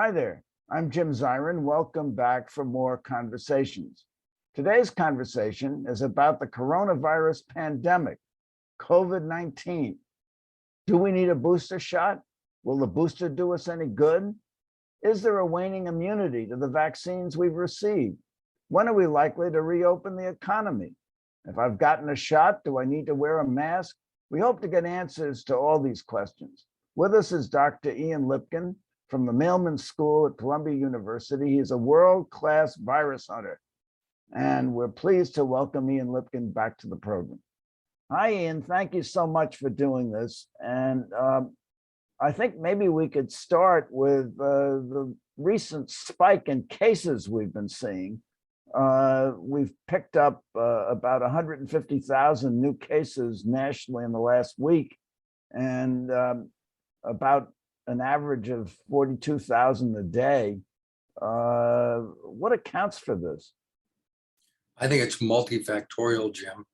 Hi there, I'm Jim Zirin. Welcome back for more conversations. Today's conversation is about the coronavirus pandemic, COVID-19. Do we need a booster shot? Will the booster do us any good? Is there a waning immunity to the vaccines we've received? When are we likely to reopen the economy? If I've gotten a shot, do I need to wear a mask? We hope to get answers to all these questions. With us is Dr. Ian Lipkin from the Mailman School at Columbia University. He's a world-class virus hunter, and we're pleased to welcome Ian Lipkin back to the program. Hi, Ian. Thank you so much for doing this. And I think maybe we could start with the recent spike in cases we've been seeing. We've picked up about 150,000 new cases nationally in the last week, and about an average of 42,000 a day. What accounts for this? I think it's multifactorial, Jim.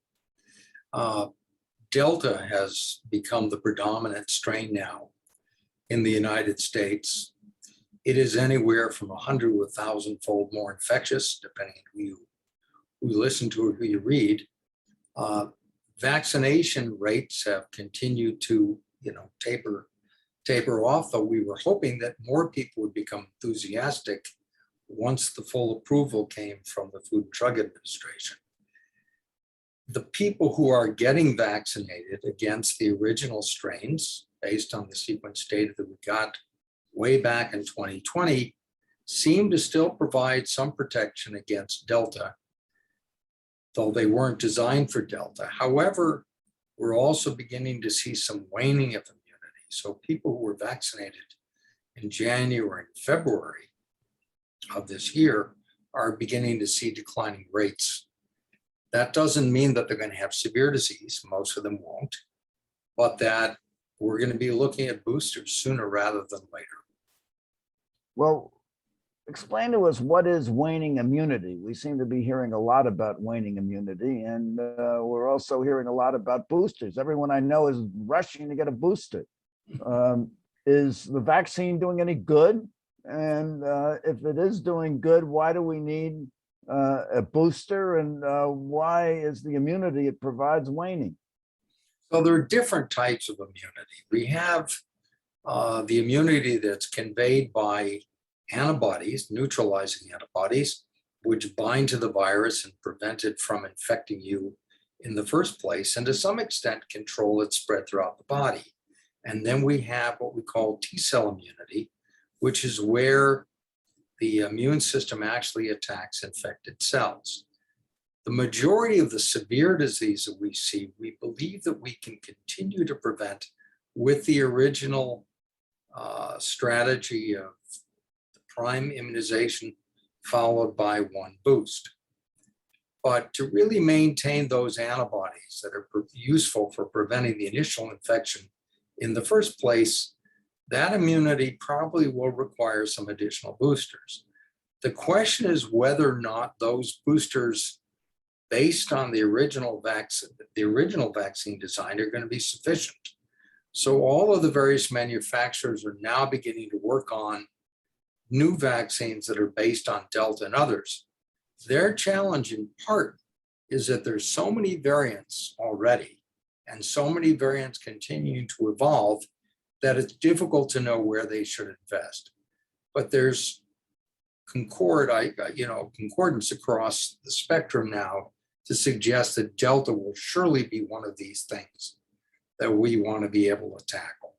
Delta has become the predominant strain now in the United States. It is anywhere from 100 to 1,000-fold more infectious, depending on who you listen to or who you read. Vaccination rates have continued to, taper off, though we were hoping that more people would become enthusiastic once the full approval came from the Food and Drug Administration. The people who are getting vaccinated against the original strains, based on the sequence data that we got way back in 2020, seem to still provide some protection against Delta, though they weren't designed for Delta. However, we're also beginning to see some waning of immunity. So people who were vaccinated in January and February of this year are beginning to see declining rates. That doesn't mean that they're going to have severe disease. Most of them won't, but that we're going to be looking at boosters sooner rather than later. Well, explain to us, what is waning immunity? We seem to be hearing a lot about waning immunity, and we're also hearing a lot about boosters. Everyone I know is rushing to get a booster. Is the vaccine doing any good? And if it is doing good, why do we need a booster? And why is the immunity it provides waning? So there are different types of immunity. We have the immunity that's conveyed by antibodies, neutralizing antibodies, which bind to the virus and prevent it from infecting you in the first place, and to some extent control its spread throughout the body. And then we have what we call T-cell immunity, which is where the immune system actually attacks infected cells. The majority of the severe disease that we see, we believe that we can continue to prevent with the original strategy of the prime immunization followed by one boost. But to really maintain those antibodies that are useful for preventing the initial infection in the first place, that immunity probably will require some additional boosters. The question is whether or not those boosters, based on the original vaccine design, are going to be sufficient. So all of the various manufacturers are now beginning to work on new vaccines that are based on Delta and others. Their challenge in part is that there's so many variants already and so many variants continuing to evolve that it's difficult to know where they should invest. But there's concordance across the spectrum now to suggest that Delta will surely be one of these things that we want to be able to tackle.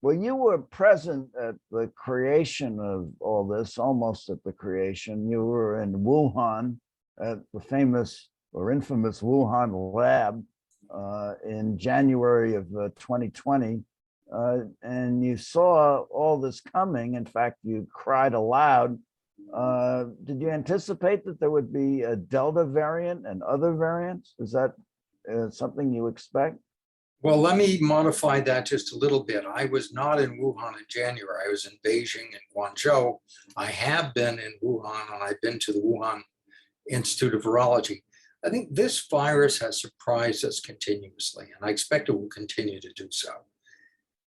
Well, you were present at the creation of all this, almost at the creation. You were in Wuhan at the famous or infamous Wuhan lab in January of 2020. And you saw all this coming. In fact, you cried aloud. Did you anticipate that there would be a Delta variant and other variants? Is that something you expect? Well, let me modify that just a little bit. I was not in Wuhan in January. I was in Beijing and Guangzhou. I have been in Wuhan, and I've been to the Wuhan Institute of Virology. I think this virus has surprised us continuously, and I expect it will continue to do so.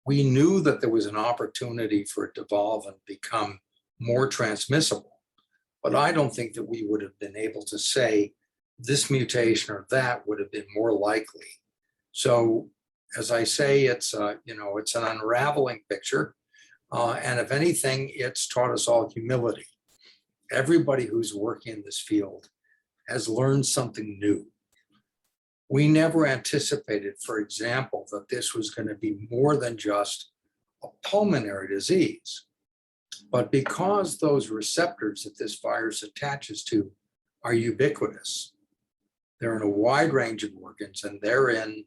We knew that there was an opportunity for it to evolve and become more transmissible. But I don't think that we would have been able to say this mutation or that would have been more likely. So as I say, it's it's an unraveling picture. And if anything, it's taught us all humility. Everybody who's working in this field has learned something new. We never anticipated, for example, that this was going to be more than just a pulmonary disease. But because those receptors that this virus attaches to are ubiquitous, they're in a wide range of organs, and they're in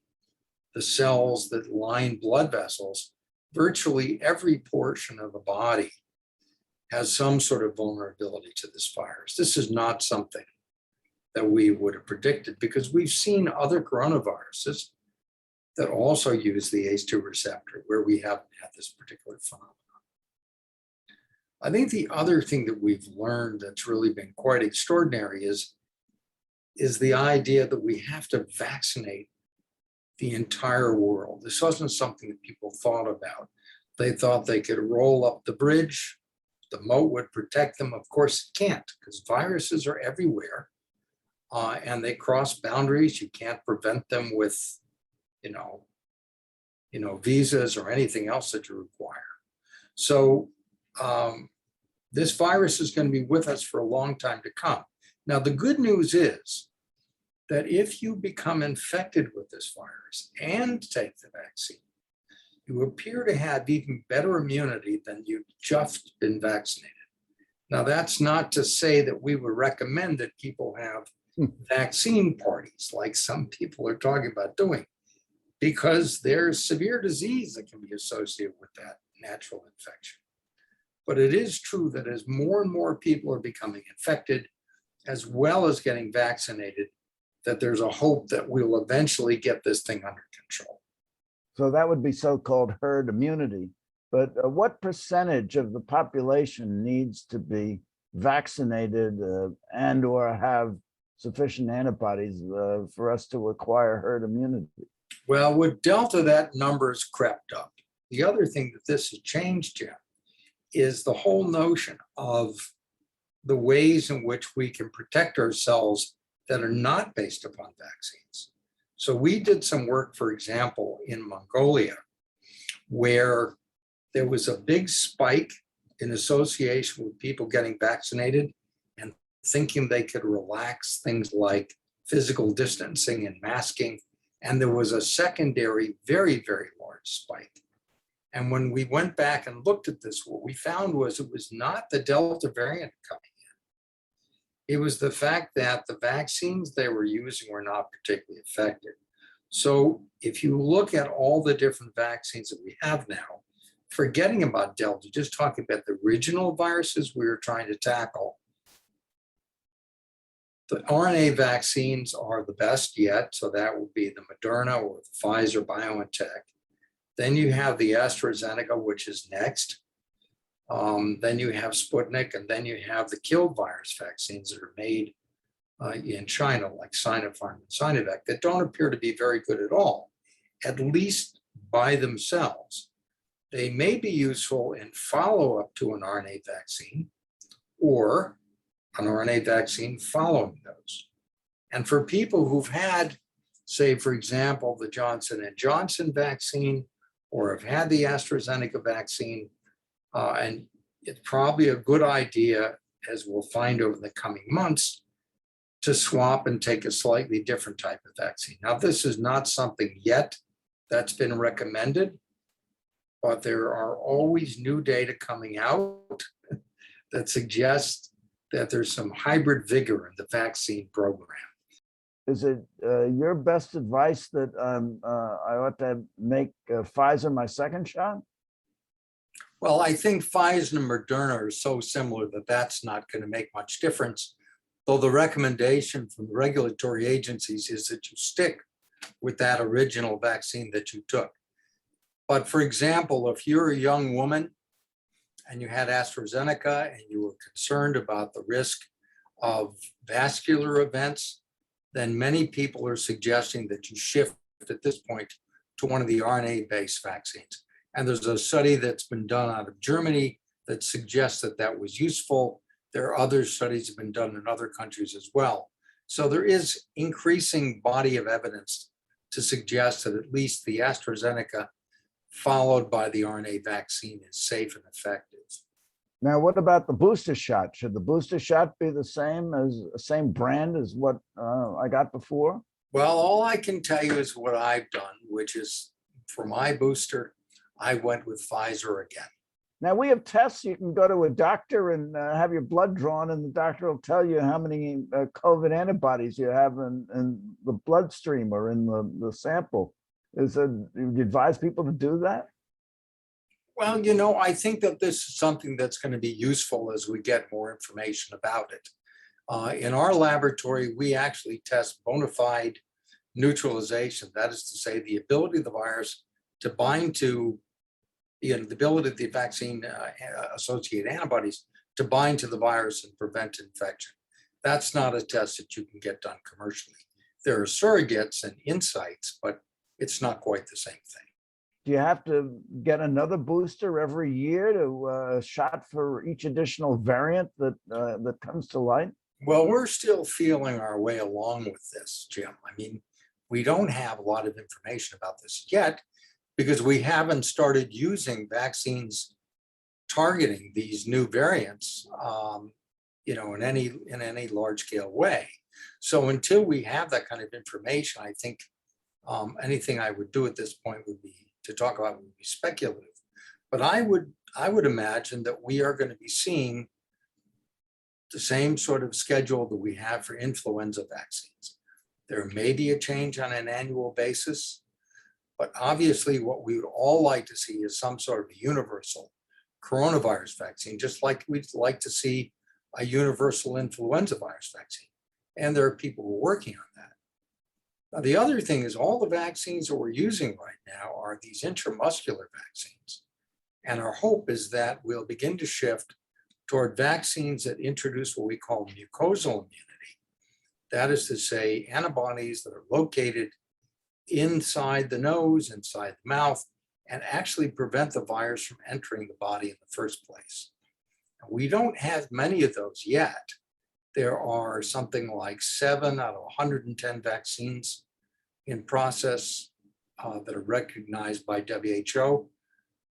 the cells that line blood vessels. Virtually every portion of the body has some sort of vulnerability to this virus. This is not something that we would have predicted, because we've seen other coronaviruses that also use the ACE2 receptor where we haven't had this particular phenomenon. I think the other thing that we've learned that's really been quite extraordinary is the idea that we have to vaccinate the entire world. This wasn't something that people thought about. They thought they could roll up the bridge, the moat would protect them. Of course, it can't, because viruses are everywhere. And they cross boundaries. You can't prevent them with, visas or anything else that you require. So this virus is going to be with us for a long time to come. Now, the good news is that if you become infected with this virus and take the vaccine, you appear to have even better immunity than you've just been vaccinated. Now, that's not to say that we would recommend that people have vaccine parties like some people are talking about doing, because there's severe disease that can be associated with that natural infection. But it is true that as more and more people are becoming infected, as well as getting vaccinated, that there's a hope that we'll eventually get this thing under control. So that would be so-called herd immunity. But what percentage of the population needs to be vaccinated and or have sufficient antibodies for us to acquire herd immunity? Well, with Delta, that number's crept up. The other thing that this has changed, Jim, is the whole notion of the ways in which we can protect ourselves that are not based upon vaccines. So we did some work, for example, in Mongolia, where there was a big spike in association with people getting vaccinated and thinking they could relax things like physical distancing and masking. And there was a secondary, very, very large spike. And when we went back and looked at this, what we found was it was not the Delta variant coming in. It was the fact that the vaccines they were using were not particularly effective. So if you look at all the different vaccines that we have now, forgetting about Delta, just talking about the original viruses we were trying to tackle, the RNA vaccines are the best yet. So that would be the Moderna or the Pfizer BioNTech. Then you have the AstraZeneca, which is next. Then you have Sputnik, and then you have the killed virus vaccines that are made in China, like Sinopharm and Sinovac, that don't appear to be very good at all, at least by themselves. They may be useful in follow-up to an RNA vaccine or an RNA vaccine following those. And for people who've had, say, for example, the Johnson & Johnson vaccine, or have had the AstraZeneca vaccine, and it's probably a good idea, as we'll find over the coming months, to swap and take a slightly different type of vaccine. Now, this is not something yet that's been recommended, but there are always new data coming out that suggests that there's some hybrid vigor in the vaccine program. Is it your best advice that I ought to make Pfizer my second shot? Well, I think Pfizer and Moderna are so similar that that's not going to make much difference, though the recommendation from the regulatory agencies is that you stick with that original vaccine that you took. But for example, if you're a young woman and you had AstraZeneca and you were concerned about the risk of vascular events, then many people are suggesting that you shift at this point to one of the RNA-based vaccines. And there's a study that's been done out of Germany that suggests that that was useful. There are other studies that have been done in other countries as well. So there is increasing body of evidence to suggest that at least the AstraZeneca followed by the RNA vaccine is safe and effective. Now, what about the booster shot? Should the booster shot be the same brand as what I got before? Well, all I can tell you is what I've done, which is for my booster, I went with Pfizer again. Now, we have tests. You can go to a doctor and have your blood drawn, and the doctor will tell you how many COVID antibodies you have in the bloodstream or in the sample. Do you advise people to do that? Well, you know, I think that this is something that's going to be useful as we get more information about it. In our laboratory, we actually test bona fide neutralization. That is to say, the ability of the virus to bind to, the ability of the vaccine associated antibodies to bind to the virus and prevent infection. That's not a test that you can get done commercially. There are surrogates and insights, but it's not quite the same thing. Do you have to get another booster every year to shot for each additional variant that comes to light? Well, we're still feeling our way along with this, Jim. I mean, we don't have a lot of information about this yet because we haven't started using vaccines targeting these new variants, you know, in any large scale way. So until we have that kind of information, I think anything I would do at this point would be to talk about would be speculative. But I would imagine that we are going to be seeing the same sort of schedule that we have for influenza vaccines. There may be a change on an annual basis, but obviously what we would all like to see is some sort of a universal coronavirus vaccine, just like we'd like to see a universal influenza virus vaccine. And there are people who are working on that. Now, the other thing is all the vaccines that we're using right now are these intramuscular vaccines. And our hope is that we'll begin to shift toward vaccines that introduce what we call mucosal immunity. That is to say, antibodies that are located inside the nose, inside the mouth, and actually prevent the virus from entering the body in the first place. We don't have many of those yet. There are something like 7 out of 110 vaccines in process that are recognized by WHO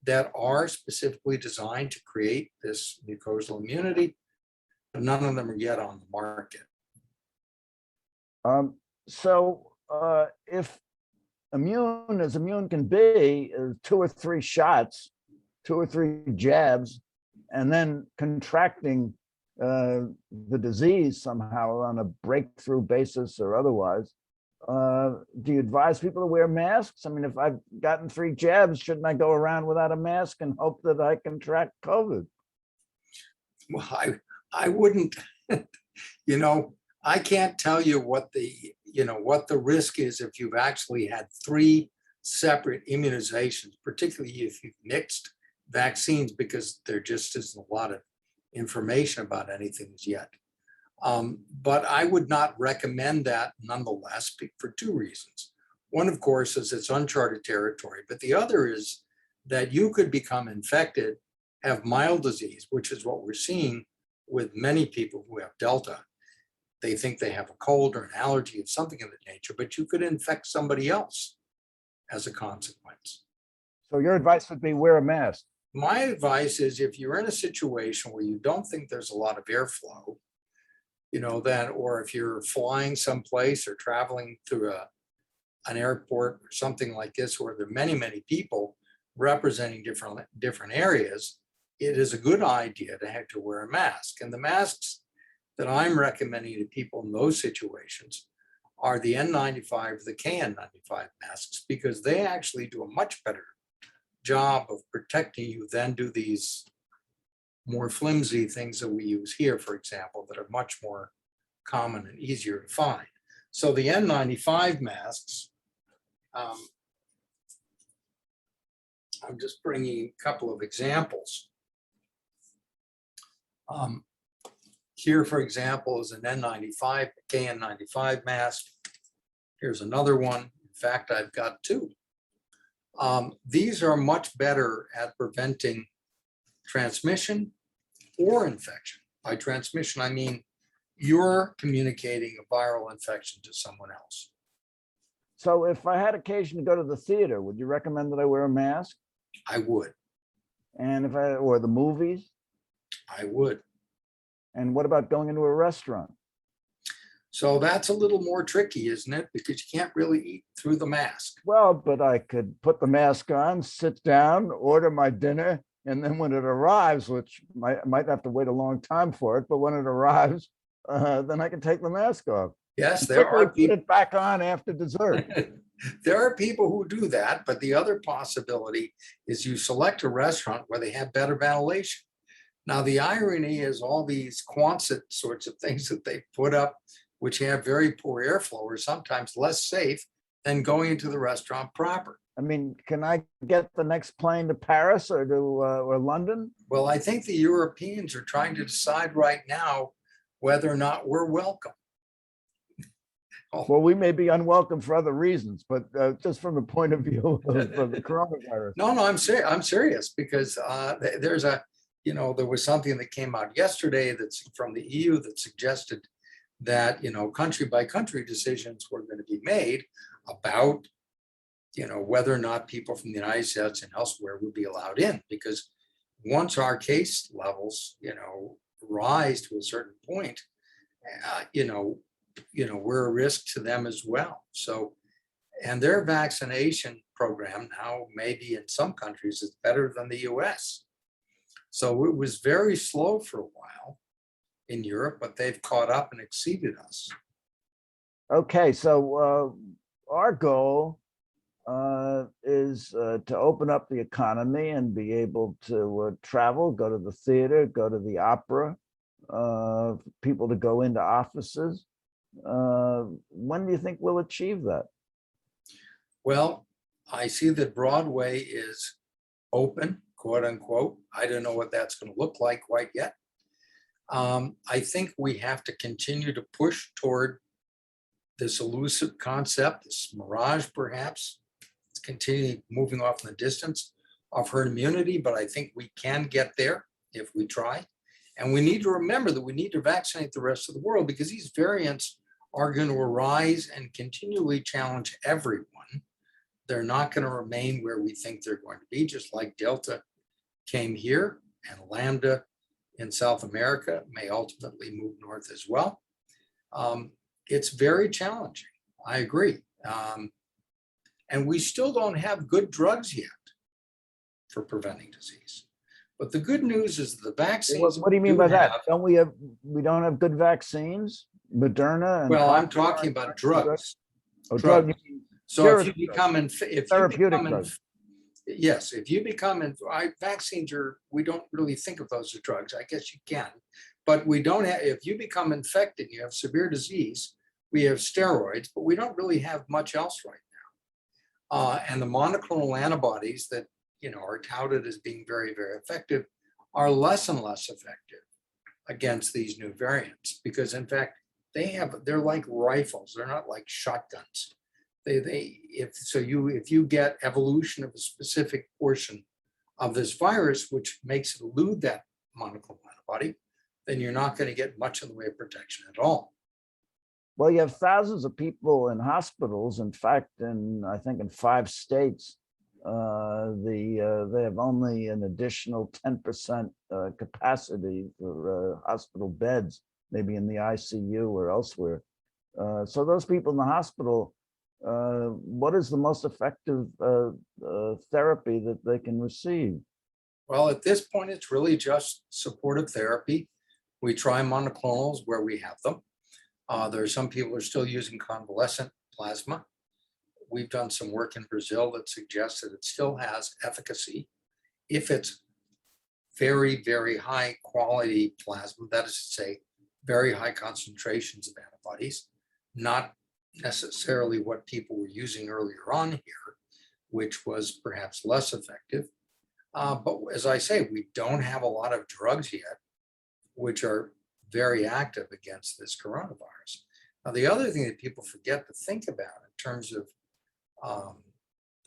that are specifically designed to create this mucosal immunity. None of them are yet on the market. So if immune as immune can be, 2 or 3 shots, 2 or 3 jabs, and then contracting the disease somehow on a breakthrough basis or otherwise, do you advise people to wear masks? I mean, if I've gotten 3 jabs, shouldn't I go around without a mask and hope that I contract COVID? Well, I wouldn't, you know, I can't tell you what the risk is if you've actually had 3 separate immunizations, particularly if you've mixed vaccines, because there just isn't a lot of information about anything as yet. But I would not recommend that nonetheless for 2 reasons. One, of course, is it's uncharted territory, but the other is that you could become infected, have mild disease, which is what we're seeing with many people who have Delta. They think they have a cold or an allergy of something of that nature, but you could infect somebody else as a consequence. So your advice would be wear a mask. My advice is if you're in a situation where you don't think there's a lot of airflow, you know, that, or if you're flying someplace or traveling through an airport or something like this, where there are many, many people representing different areas, it is a good idea to have to wear a mask. And the masks that I'm recommending to people in those situations are the N95 or the KN95 masks, because they actually do a much better job of protecting you than do these more flimsy things that we use here, for example, that are much more common and easier to find. So the N95 masks, I'm just bringing a couple of examples. Here, for example, is an N95, KN95 mask. Here's another one. In fact, I've got 2. These are much better at preventing transmission or infection. By transmission, I mean you're communicating a viral infection to someone else. So if I had occasion to go to the theater, would you recommend that I wear a mask? I would, And if I, or the movies? I would. And what about going into a restaurant? So that's a little more tricky, isn't it? Because you can't really eat through the mask. Well, but I could put the mask on, sit down, order my dinner, and then when it arrives, which might have to wait a long time for it, but when it arrives, then I can take the mask off. Yes, there Quickly are put people. it back on after dessert. There are people who do that, but the other possibility is you select a restaurant where they have better ventilation. Now, the irony is all these Quonset sorts of things that they put up, which have very poor airflow, are sometimes less safe than going into the restaurant proper. I mean, can I get the next plane to Paris or to or London? Well, I think the Europeans are trying to decide right now whether or not we're welcome. Well, we may be unwelcome for other reasons, but just from the point of view of the coronavirus. No, I'm serious because there's a, there was something that came out yesterday that's from the EU that suggested that, country by country decisions were going to be made about, whether or not people from the United States and elsewhere would be allowed in. Because once our case levels, rise to a certain point, we're a risk to them as well. So, and their vaccination program now, maybe in some countries, is better than the US. So it was very slow for a while in Europe, but they've caught up and exceeded us. Okay, so our goal is to open up the economy and be able to travel, go to the theater, go to the opera, people to go into offices. When do you think we'll achieve that? Well, I see that Broadway is open, quote unquote. I don't know what that's going to look like quite yet. I think we have to continue to push toward this elusive concept, this mirage perhaps. It's continuing moving off in the distance of herd immunity, but I think we can get there if we try. And we need to remember that we need to vaccinate the rest of the world because these variants are going to arise and continually challenge everyone. They're not going to remain where we think they're going to be, just like Delta came here and Lambda in South America may ultimately move north as well. It's very challenging. I agree. And we still don't have good drugs yet for preventing disease. But the good news is the vaccines. What do you mean by that? We don't have good vaccines? Moderna? And well, I'm talking about drugs. Oh, drugs. So if you become yes, if you become vaccines we don't really think of those as drugs. I guess you can, but we don't have, if you become infected, you have severe disease, we have steroids, but we don't really have much else right now. And the monoclonal antibodies that, are touted as being very, very effective are less and less effective against these new variants because in fact, they're like rifles. They're not like shotguns. If you get evolution of a specific portion of this virus, which makes it elude that monoclonal antibody, then you're not going to get much in the way of protection at all. Well, you have thousands of people in hospitals. In fact, I think in 5 states, they have only an additional 10% capacity for hospital beds, maybe in the ICU or elsewhere. So those people in the hospital, what is the most effective therapy that they can receive? Well, at this point, it's really just supportive therapy. We try monoclonals where we have them. There are some people who are still using convalescent plasma. We've done some work in Brazil that suggests that it still has efficacy if it's very, very high quality plasma, that is to say, very high concentrations of antibodies, not necessarily what people were using earlier on here, which was perhaps less effective. But as I say, we don't have a lot of drugs yet, which are very active against this coronavirus. Now, the other thing that people forget to think about in terms of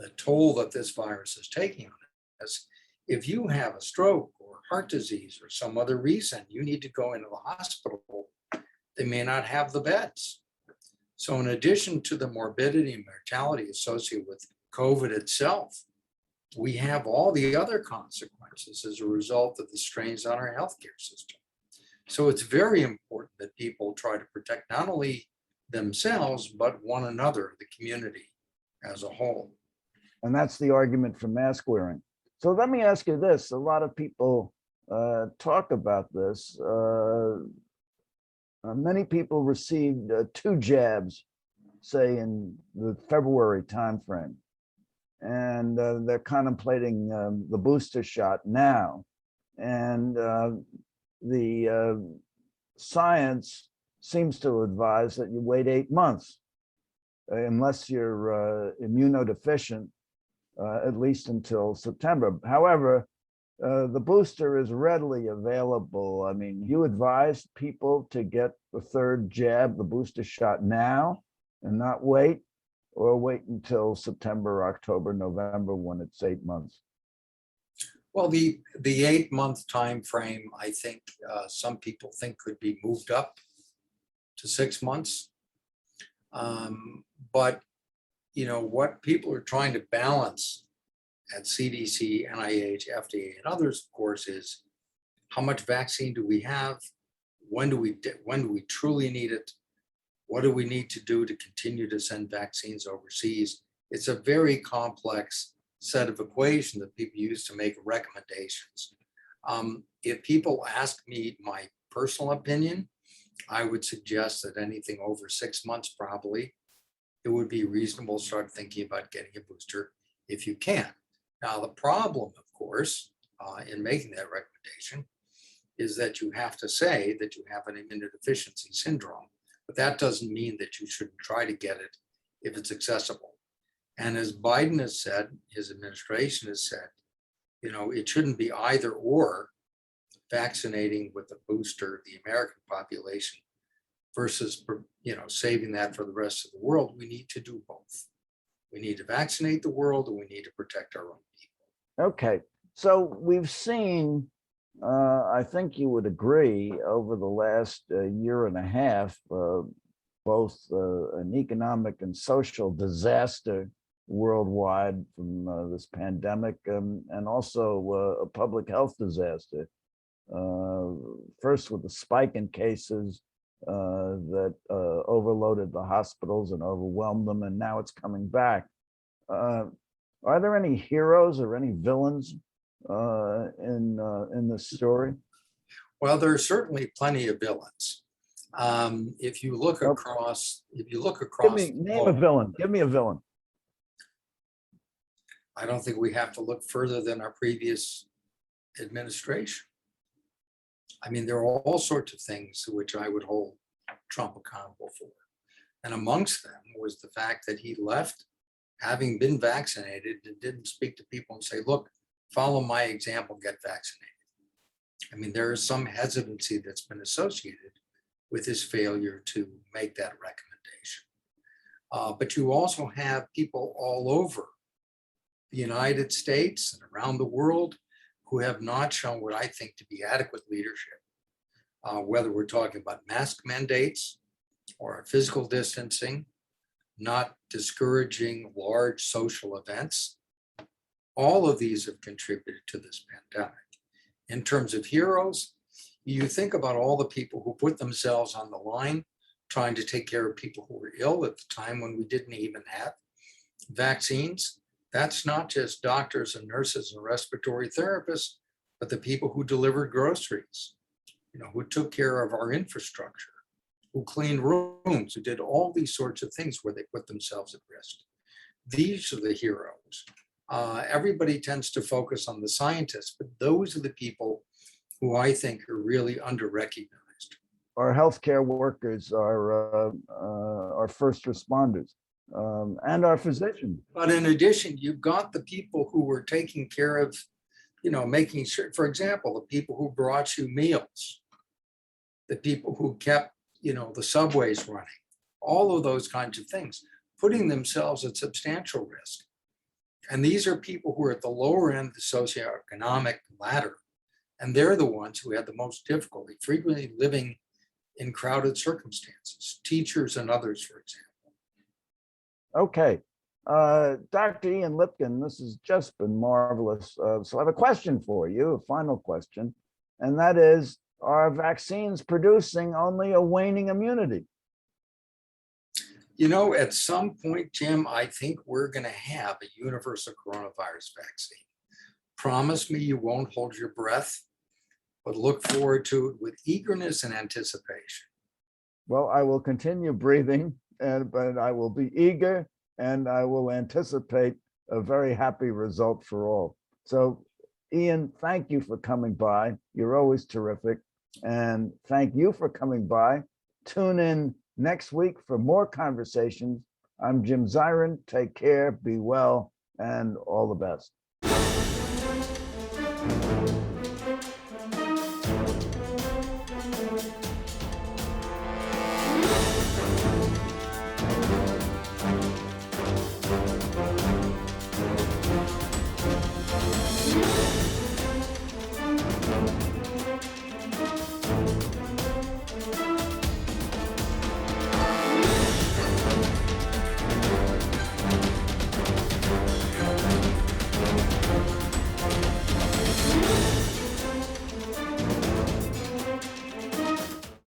the toll that this virus is taking on us. If you have a stroke or heart disease or some other reason you need to go into the hospital, they may not have the beds. So in addition to the morbidity and mortality associated with COVID itself, we have all the other consequences as a result of the strains on our healthcare system. So it's very important that people try to protect not only themselves, but one another, the community as a whole. And that's the argument for mask wearing. So let me ask you this. A lot of people talk about this. Many people received 2 jabs, say in the February timeframe, and they're contemplating the booster shot now. And the science seems to advise that you wait 8 months, unless you're immunodeficient, at least until September. However, the booster is readily available. I mean, you advise people to get the 3rd jab, the booster shot now, and not wait, or wait until September, October, November, when it's 8 months. Well, the 8-month time frame, I think some people think could be moved up to 6 months. But you know what people are trying to balance at CDC, NIH, FDA, and others, of course, is how much vaccine do we have? When do we truly need it? What do we need to do to continue to send vaccines overseas? It's a very complex set of equations that people use to make recommendations. If people ask me my personal opinion, I would suggest that anything over 6 months, probably, it would be reasonable to start thinking about getting a booster if you can. Now, the problem, of course, in making that recommendation is that you have to say that you have an immunodeficiency syndrome, but that doesn't mean that you shouldn't try to get it if it's accessible. And as Biden has said, his administration has said, you know, it shouldn't be either or, vaccinating with a booster the American population versus, you know, saving that for the rest of the world. We need to do both. We need to vaccinate the world, and we need to protect our own people. Okay, so we've seen, I think you would agree, over the last year and a half, both an economic and social disaster worldwide from this pandemic, and also a public health disaster. First with the spike in cases that overloaded the hospitals and overwhelmed them, and now it's coming back. Are there any heroes or any villains in this story? Well, there are certainly plenty of villains. If you look across, Name a villain. Give me a villain. I don't think we have to look further than our previous administration. I mean, there are all sorts of things which I would hold Trump accountable for. And amongst them was the fact that he left, having been vaccinated, and didn't speak to people and say, look, follow my example, get vaccinated. I mean, there is some hesitancy that's been associated with his failure to make that recommendation. But you also have people all over the United States and around the world who have not shown what I think to be adequate leadership, whether we're talking about mask mandates or physical distancing, not discouraging large social events. All of these have contributed to this pandemic. In terms of heroes, you think about all the people who put themselves on the line trying to take care of people who were ill at the time when we didn't even have vaccines. That's not just doctors and nurses and respiratory therapists, but the people who delivered groceries, you know, who took care of our infrastructure, who cleaned rooms, who did all these sorts of things where they put themselves at risk. These are the heroes. Everybody tends to focus on the scientists, but those are the people who I think are really under-recognized. Our healthcare workers, our first responders, and our physicians. But in addition, you've got the people who were taking care of, you know, making sure, for example, the people who brought you meals, the people who kept, you know, the subways running, all of those kinds of things, putting themselves at substantial risk. And these are people who are at the lower end of the socioeconomic ladder. And they're the ones who had the most difficulty, frequently living in crowded circumstances, teachers and others, for example. Okay. Dr. Ian Lipkin, this has just been marvelous. So I have a question for you, a final question, and that is, are vaccines producing only a waning immunity? You know, at some point, Jim, I think we're going to have a universal coronavirus vaccine. Promise me you won't hold your breath, but look forward to it with eagerness and anticipation. Well, I will continue breathing, but I will be eager and I will anticipate a very happy result for all. So, Ian, thank you for coming by. You're always terrific. And thank you for coming by. Tune in next week for more conversations. I'm Jim Zirin. Take care, be well, and all the best.